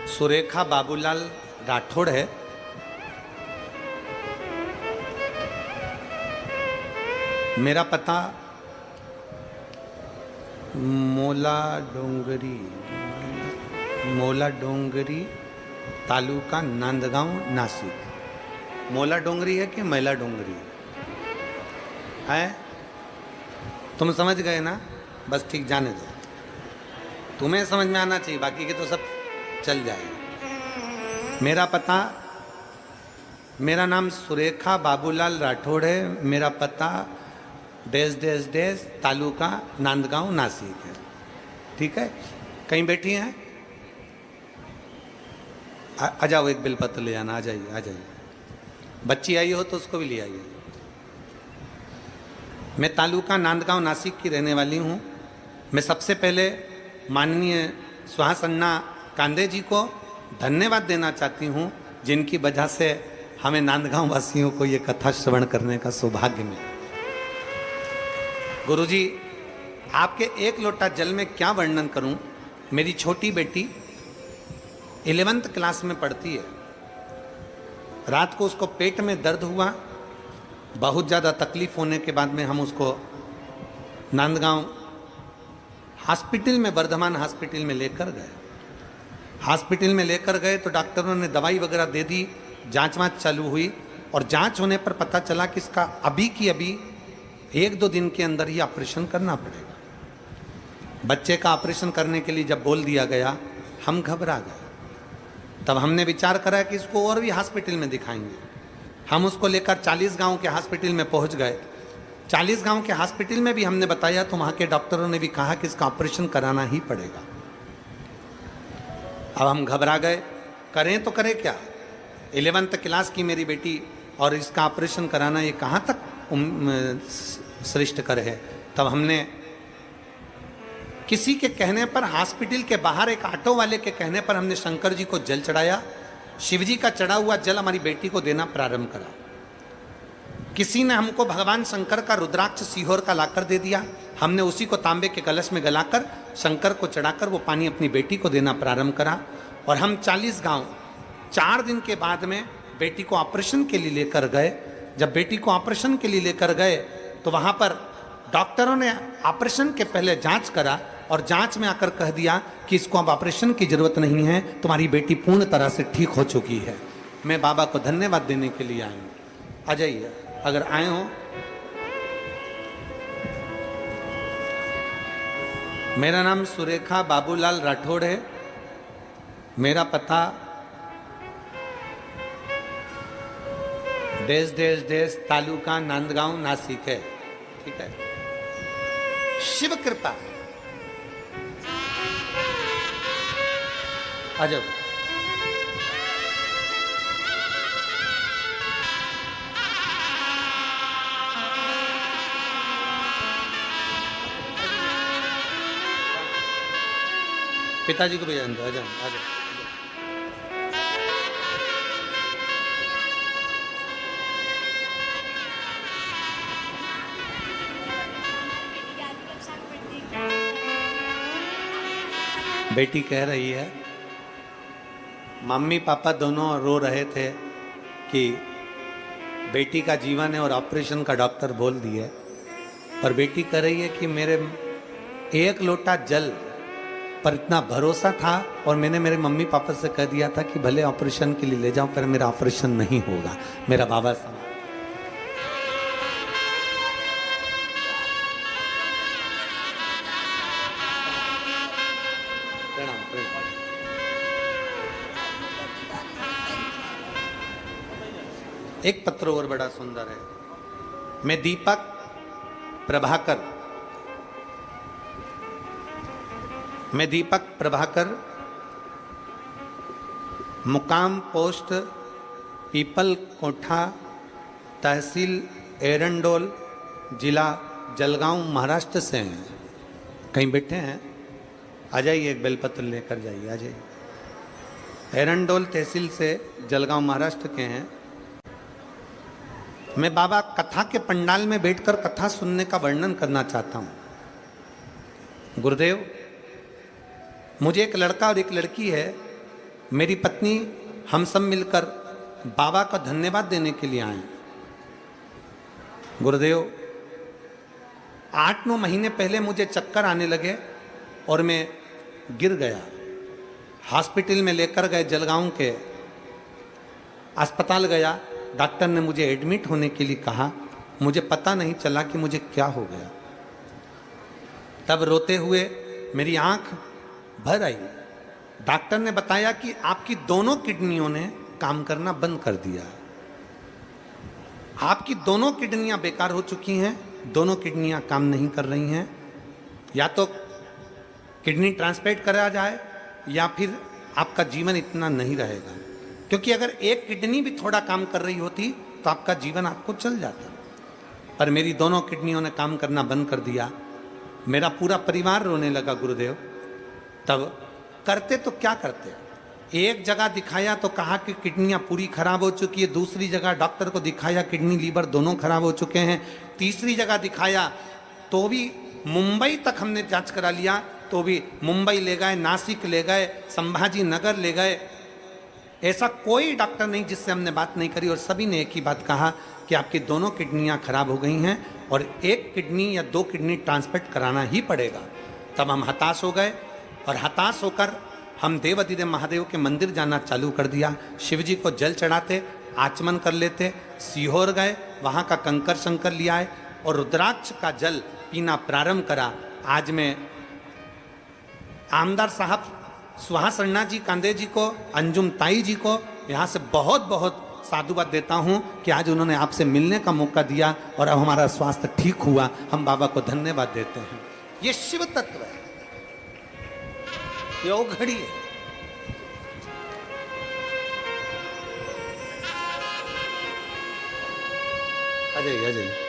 सुरेखा बाबूलाल राठौड़ है। मेरा पता मोला डोंगरी तालुका नांदगांव नासिक। मोला डोंगरी है कि मैला डोंगरी है? तुम समझ गए ना? बस ठीक, जाने दो, तुम्हें समझ में आना चाहिए, बाकी के तो सब चल जाएगा। मेरा पता, मेरा नाम सुरेखा बाबूलाल राठौड़ है। मेरा पता डेस डेस डेस तालुका नांदगांव नासिक है। ठीक है? कहीं बैठी हैं? आ जाओ, एक बिलपत्र ले जाना। आ जाइए, आ जाइए। बच्ची आई हो तो उसको भी ले आइए। मैं तालुका नांदगांव नासिक की रहने वाली हूँ। मैं सबसे पहले माननीय सुहास अन्ना कांदे जी को धन्यवाद देना चाहती हूँ, जिनकी वजह से हमें नांदगांव वासियों को ये कथा श्रवण करने का सौभाग्य मिला। गुरुजी, आपके एक लोटा जल में क्या वर्णन करूं। मेरी छोटी बेटी 11th क्लास में पढ़ती है। रात को उसको पेट में दर्द हुआ, बहुत ज़्यादा तकलीफ होने के बाद में हम उसको नांदगांव हॉस्पिटल में, वर्धमान हॉस्पिटल में लेकर गए। हॉस्पिटल में लेकर गए तो डॉक्टरों ने दवाई वगैरह दे दी, जांच वाँच चालू हुई और जांच होने पर पता चला कि इसका अभी की अभी 1-2 दिन के अंदर ही ऑपरेशन करना पड़ेगा। बच्चे का ऑपरेशन करने के लिए जब बोल दिया गया, हम घबरा गए। तब हमने विचार करा कि इसको और भी हॉस्पिटल में दिखाएंगे। हम उसको लेकर 40 गांव के हॉस्पिटल में पहुंच गए। 40 गांव के हॉस्पिटल में भी हमने बताया तो वहाँ के डॉक्टरों ने भी कहा कि इसका ऑपरेशन कराना ही पड़ेगा। अब हम घबरा गए, करें तो करें क्या? 11th क्लास की मेरी बेटी और इसका ऑपरेशन कराना, ये कहाँ तक श्रेष्ठ कर है। तब हमने किसी के कहने पर, हॉस्पिटल के बाहर एक ऑटो वाले के कहने पर, हमने शंकर जी को जल चढ़ाया। शिव जी का चढ़ा हुआ जल हमारी बेटी को देना प्रारंभ करा। किसी ने हमको भगवान शंकर का रुद्राक्ष सीहोर का लाकर दे दिया। हमने उसी को तांबे के कलश में गलाकर शंकर को चढ़ाकर वो पानी अपनी बेटी को देना प्रारंभ करा। और हम 40 गांव 4 दिन के बाद में बेटी को ऑपरेशन के लिए लेकर गए। जब बेटी को ऑपरेशन के लिए लेकर गए तो वहाँ पर डॉक्टरों ने ऑपरेशन के पहले जांच करा और जांच में आकर कह दिया कि इसको अब ऑपरेशन की जरूरत नहीं है, तुम्हारी बेटी पूर्ण तरह से ठीक हो चुकी है। मैं बाबा को धन्यवाद देने के लिए आई हूँ। आ जाइए, अगर आए हो। मेरा नाम सुरेखा बाबूलाल राठौड़ है। मेरा पता देश देश देश तालुका नांदगांव नासिक है। ठीक है? शिव कृपा। आ जाओ। पिताजी को भी जान दो। आ जाओ, आ जाओ। बेटी कह रही है, मम्मी पापा दोनों रो रहे थे कि बेटी का जीवन है और ऑपरेशन का डॉक्टर बोल दिए, पर बेटी कह रही है कि मेरे एक लोटा जल पर इतना भरोसा था और मैंने मेरे मम्मी पापा से कह दिया था कि भले ऑपरेशन के लिए ले जाओ, पर मेरा ऑपरेशन नहीं होगा। मेरा बाबा समझ। एक पत्र और बड़ा सुंदर है। मैं दीपक प्रभाकर, मुकाम पोस्ट पीपल कोठा, तहसील एरंडोल, जिला जलगांव, महाराष्ट्र से हैं। कहीं बैठे हैं? आ जाइए, एक बेलपत्र लेकर जाइए। आ जाइए। एरंडोल तहसील से जलगांव महाराष्ट्र के हैं। मैं बाबा कथा के पंडाल में बैठकर कथा सुनने का वर्णन करना चाहता हूं। गुरुदेव, मुझे एक लड़का और एक लड़की है। मेरी पत्नी, हम सब मिलकर बाबा का धन्यवाद देने के लिए आए। गुरुदेव, 8-9 महीने पहले मुझे चक्कर आने लगे और मैं गिर गया। हॉस्पिटल में लेकर गए, जलगांव के अस्पताल गया। डॉक्टर ने मुझे एडमिट होने के लिए कहा। मुझे पता नहीं चला कि मुझे क्या हो गया। तब रोते हुए मेरी आंख भर आई। डॉक्टर ने बताया कि आपकी दोनों किडनियों ने काम करना बंद कर दिया। आपकी दोनों किडनियां बेकार हो चुकी हैं, दोनों किडनियां काम नहीं कर रही हैं। या तो किडनी ट्रांसप्लांट करा जाए या फिर आपका जीवन इतना नहीं रहेगा। क्योंकि अगर एक किडनी भी थोड़ा काम कर रही होती तो आपका जीवन आपको चल जाता। पर मेरी दोनों किडनियों ने काम करना बंद कर दिया। मेरा पूरा परिवार रोने लगा गुरुदेव। तब करते तो क्या करते, एक जगह दिखाया तो कहा कि किडनियां पूरी खराब हो चुकी है। दूसरी जगह डॉक्टर को दिखाया, किडनी लीवर दोनों खराब हो चुके हैं। तीसरी जगह दिखाया तो भी मुंबई तक हमने जांच करा लिया, तो भी मुंबई ले गए, नासिक ले गए, संभाजी नगर ले गए। ऐसा कोई डॉक्टर नहीं जिससे हमने बात नहीं करी और सभी ने एक ही बात कहा कि आपकी दोनों किडनियां खराब हो गई हैं और एक किडनी या 2 किडनी ट्रांसप्लांट कराना ही पड़ेगा। तब हम हताश हो गए और हताश होकर हम देवाधिदेव महादेव के मंदिर जाना चालू कर दिया। शिव जी को जल चढ़ाते, आचमन कर लेते। सीहोर गए, वहाँ का कंकर शंकर लिया आए और रुद्राक्ष का जल पीना प्रारंभ करा। आज मैं आमदार साहब सुहास अन्ना जी कांदे जी को, अंजुम ताई जी को यहाँ से बहुत बहुत साधुवाद देता हूँ कि आज उन्होंने आपसे मिलने का मौका दिया और अब हमारा स्वास्थ्य ठीक हुआ। हम बाबा को धन्यवाद देते हैं। ये शिव तत्व है, ये घड़ी है। अजय अजय